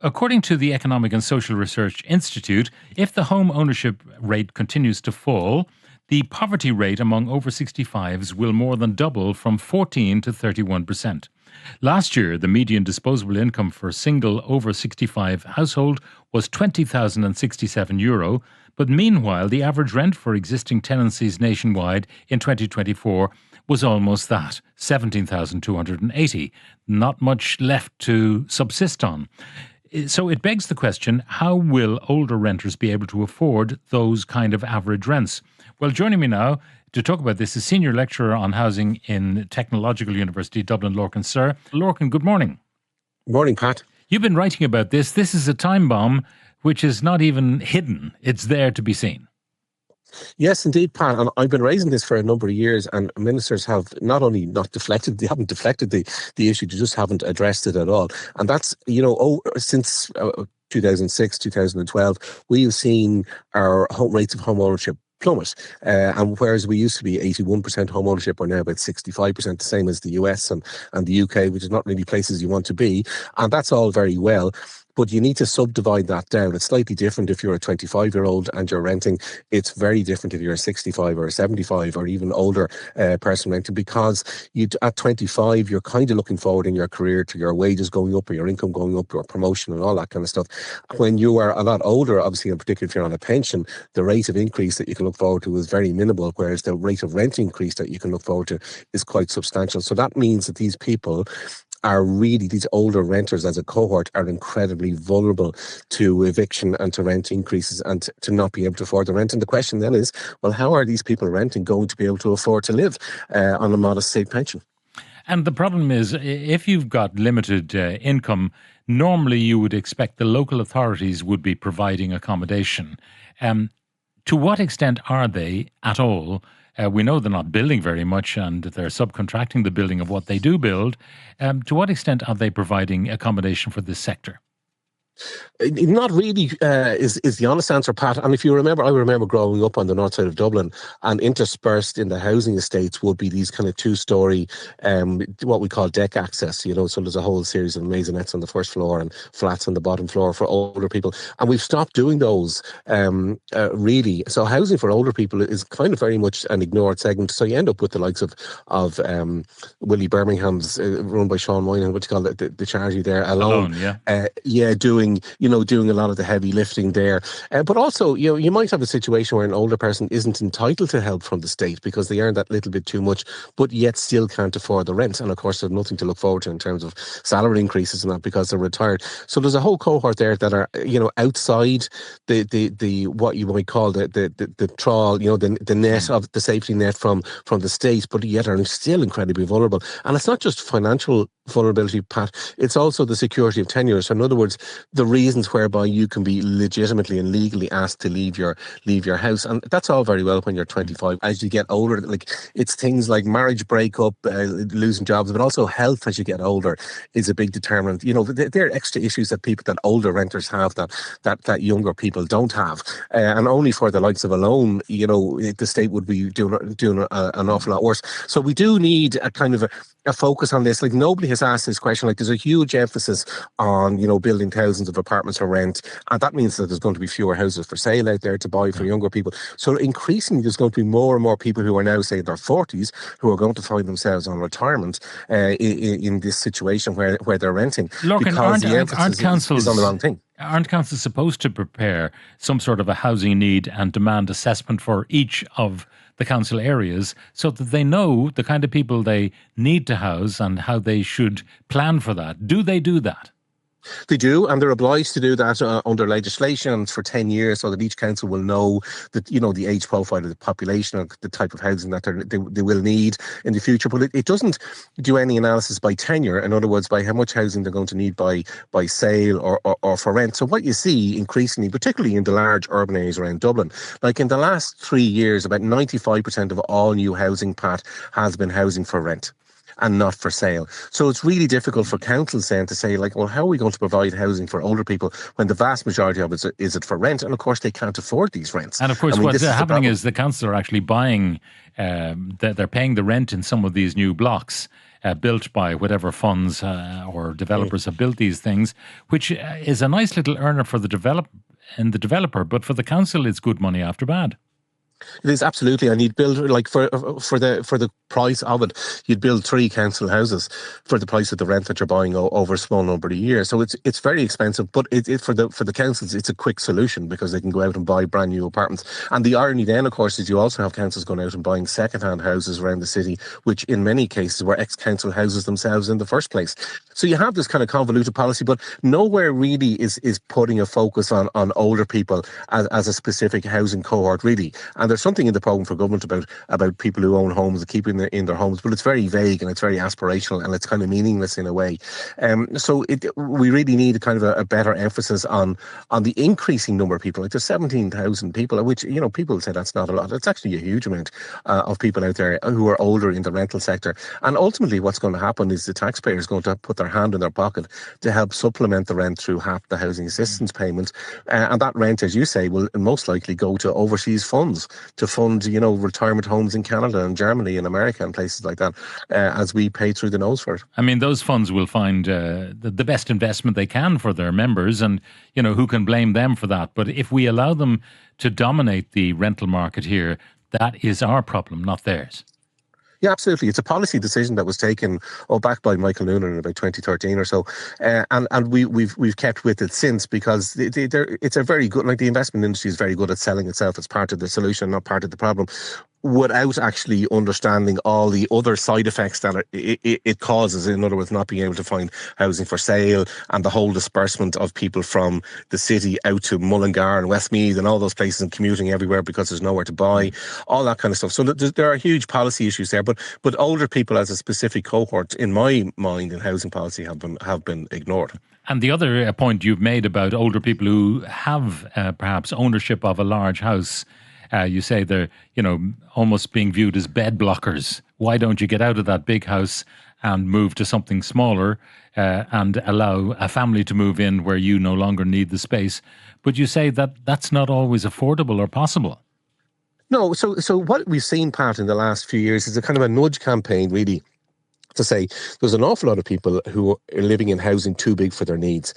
According to the Economic and Social Research Institute, if the home ownership rate continues to fall, the poverty rate among over 65s will more than double from 14 to 31%. Last year, the median disposable income for a single over 65 household was €20,067, but meanwhile, the average rent for existing tenancies nationwide in 2024 was almost that, 17,280. Not much left to subsist on. So it begs the question, how will older renters be able to afford those kind of average rents? Well, joining me now to talk about this is Senior Lecturer on Housing in Technological University Dublin, Lorcan Sirr. Lorcan, good morning. Morning, Pat. You've been writing about this. This is a time bomb which is not even hidden. It's there to be seen. Yes, indeed, Pat. And I've been raising this for a number of years, and ministers have not only not deflected, they haven't deflected the issue, they just haven't addressed it at all. And that's, since 2006, 2012, we've seen our rates of home ownership plummet. And whereas we used to be 81% home ownership, we're now about 65%, the same as the US and the UK, which is not really places you want to be. And that's all very well. But you need to subdivide that down. It's slightly different if you're a 25-year-old and you're renting. It's very different if you're a 65 or a 75 or even older person renting, because at 25, you're kind of looking forward in your career to your wages going up or your income going up, your promotion and all that kind of stuff. When you are a lot older, obviously, in particular if you're on a pension, the rate of increase that you can look forward to is very minimal, whereas the rate of rent increase that you can look forward to is quite substantial. So that means that these people are really, these older renters as a cohort are incredibly vulnerable to eviction and to rent increases and to not be able to afford the rent. And the question then is, well, how are these people renting going to be able to afford to live on a modest state pension? And the problem is, if you've got limited income, normally you would expect the local authorities would be providing accommodation. To what extent are they at all? We know they're not building very much and they're subcontracting the building of what they do build. To what extent are they providing accommodation for this sector? Not really is the honest answer, Pat. And if you remember, I remember growing up on the north side of Dublin, and interspersed in the housing estates would be these kind of two-storey, what we call deck access, so there's a whole series of maisonettes on the first floor and flats on the bottom floor for older people. And we've stopped doing those, really. So housing for older people is kind of very much an ignored segment. So you end up with the likes of Willie Birmingham's, run by Sean Moynihan, what you call it, the charity there, Alone. Doing a lot of the heavy lifting there. But also, you might have a situation where an older person isn't entitled to help from the state because they earn that little bit too much, but yet still can't afford the rent. And of course, there's nothing to look forward to in terms of salary increases and that because they're retired. So there's a whole cohort there that are, outside the what you might call the trawl, the net of the safety net from the state, but yet are still incredibly vulnerable. And it's not just financial vulnerability, Pat, it's also the security of tenure. So in other words, the reasons whereby you can be legitimately and legally asked to leave your house. And that's all very well when you're 25. As you get older, it's things like marriage breakup, losing jobs, but also health as you get older is a big determinant. There are extra issues that older renters have that younger people don't have. And only for the likes of Alone, the state would be doing an awful lot worse. So we do need a kind of a focus on this. Nobody has asked this question. There's a huge emphasis on, building thousands of apartments for rent. And that means that there's going to be fewer houses for sale out there to buy for younger people. So increasingly, there's going to be more and more people who are now, say, in their 40s, who are going to find themselves on retirement in this situation where they're renting. Lorcan, because the emphasis is on the wrong thing. Aren't councils supposed to prepare some sort of a housing need and demand assessment for each of the council areas so that they know the kind of people they need to house and how they should plan for that? Do they do that? They do, and they're obliged to do that under legislation for 10 years so that each council will know that, the age profile of the population or the type of housing that they will need in the future. But it doesn't do any analysis by tenure, in other words, by how much housing they're going to need by sale or for rent. So what you see increasingly, particularly in the large urban areas around Dublin, like in the last 3 years, about 95% of all new housing, Pat, has been housing for rent and not for sale. So it's really difficult for councils then to say, well, how are we going to provide housing for older people when the vast majority of it is it for rent? And of course, they can't afford these rents. And of course, what's happening is the councils are actually buying, they're paying the rent in some of these new blocks. built by whatever funds or developers have built these things, which is a nice little earner for the developer, but for the council, it's good money after bad. It is absolutely, and you'd build like for the price of it, you'd build 3 council houses for the price of the rent that you're buying over a small number of years. So it's very expensive, but for the councils, it's a quick solution because they can go out and buy brand new apartments. And the irony then, of course, is you also have councils going out and buying second-hand houses around the city, which in many cases were ex-council houses themselves in the first place. So you have this kind of convoluted policy, but nowhere really is putting a focus on older people as a specific housing cohort, really. And there's something in the programme for government about people who own homes and keeping in their homes, but it's very vague and it's very aspirational and it's kind of meaningless in a way. So we really need a kind of a better emphasis on the increasing number of people. Like there's 17,000 people, which, you know, people say that's not a lot. It's actually a huge amount of people out there who are older in the rental sector. And ultimately what's going to happen is the taxpayer is going to put their hand in their pocket to help supplement the rent through half the housing assistance payment. And that rent, as you say, will most likely go to overseas funds to fund, you know, retirement homes in Canada and Germany and America and places like that, as we pay through the nose for it. I mean, those funds will find the best investment they can for their members, and, you know, who can blame them for that? But if we allow them to dominate the rental market here, that is our problem, not theirs. Yeah, absolutely. It's a policy decision that was taken back by Michael Noonan in about 2013 or so, and we've kept with it since because it's a very good, like the investment industry is very good at selling itself as part of the solution, not part of the problem, without actually understanding all the other side effects that it causes. In other words, not being able to find housing for sale and the whole disbursement of people from the city out to Mullingar and Westmeath and all those places and commuting everywhere because there's nowhere to buy, all that kind of stuff. So there are huge policy issues there, but older people as a specific cohort, in my mind, in housing policy have been ignored. And the other point you've made about older people who have perhaps ownership of a large house, you say they're, you know, almost being viewed as bed blockers. Why don't you get out of that big house and move to something smaller and allow a family to move in where you no longer need the space? But you say that that's not always affordable or possible. No, so what we've seen, Pat, in the last few years is a kind of a nudge campaign, really, to say there's an awful lot of people who are living in housing too big for their needs.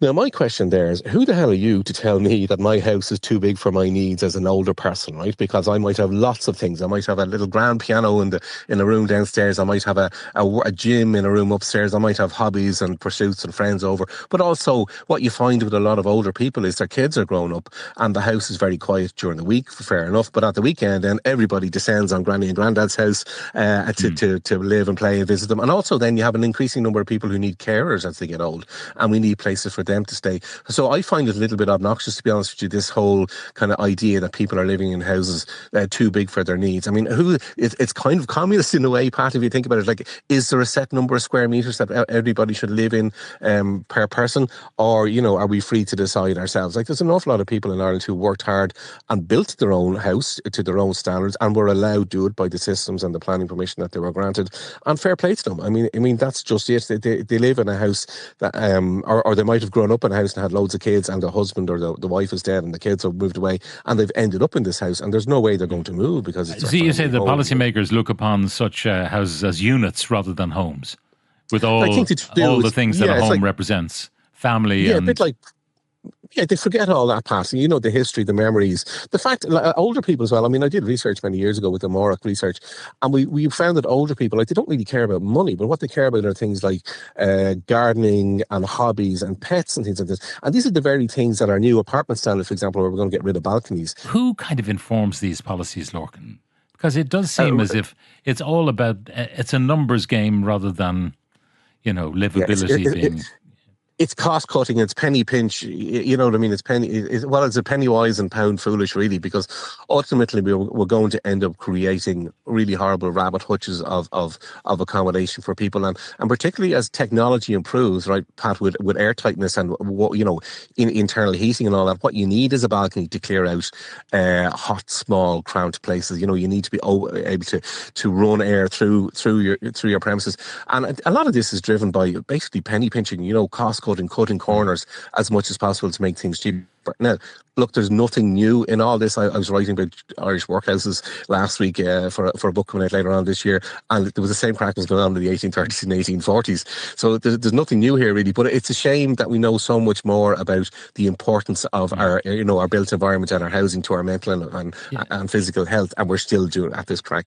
Now, my question there is, who the hell are you to tell me that my house is too big for my needs as an older person, right? Because I might have lots of things. I might have a little grand piano in a room downstairs. I might have a gym in a room upstairs. I might have hobbies and pursuits and friends over. But also, what you find with a lot of older people is their kids are grown up and the house is very quiet during the week, fair enough. But at the weekend, then everybody descends on Granny and Granddad's house to live and play and visit them. And also, then you have an increasing number of people who need carers as they get old, and we need places for them to stay. So I find it a little bit obnoxious, to be honest with you, this whole kind of idea that people are living in houses too big for their needs. I mean, it's kind of communist in a way, Pat, if you think about it. Like, is there a set number of square meters that everybody should live in per person? Or, you know, are we free to decide ourselves? Like, there's an awful lot of people in Ireland who worked hard and built their own house to their own standards and were allowed to do it by the systems and the planning permission that they were granted. And fair play to them. I mean that's just it. They live in a house that, or they might have grown up in a house and had loads of kids, and the husband or the wife is dead and the kids have moved away, and they've ended up in this house, and there's no way they're going to move because it's. So you say the policymakers look upon such houses as units rather than homes, with all the things that a home represents, family. Yeah, a bit like. Yeah, they forget all that, Pat. You know, the history, the memories, the fact, older people as well. I mean, I did research many years ago with the Morag research, and we found that older people, like, they don't really care about money, but what they care about are things like gardening and hobbies and pets and things like this. And these are the very things that are new apartment standards, for example, where we're going to get rid of balconies. Who kind of informs these policies, Lorcan? Because it does seem as if it's all about, it's a numbers game rather than, you know, livability being... It's cost cutting, it's penny pinch, you know what I mean? It's it's a penny wise and pound foolish, really, because ultimately we're going to end up creating really horrible rabbit hutches of accommodation for people, and particularly as technology improves, right, Pat, with air tightness and what, you know, in internal heating and all that, what you need is a balcony to clear out hot, small, cramped places. You know, you need to be able to run air through your premises, and a lot of this is driven by basically penny pinching, you know, cost cutting corners as much as possible to make things cheaper. Now, look, there's nothing new in all this. I was writing about Irish workhouses last week for a book coming out later on this year, and there was the same practice going on in the 1830s and 1840s. So there's nothing new here really, but it's a shame that we know so much more about the importance of our built environment and our housing to our mental and physical health, and we're still doing at this crack.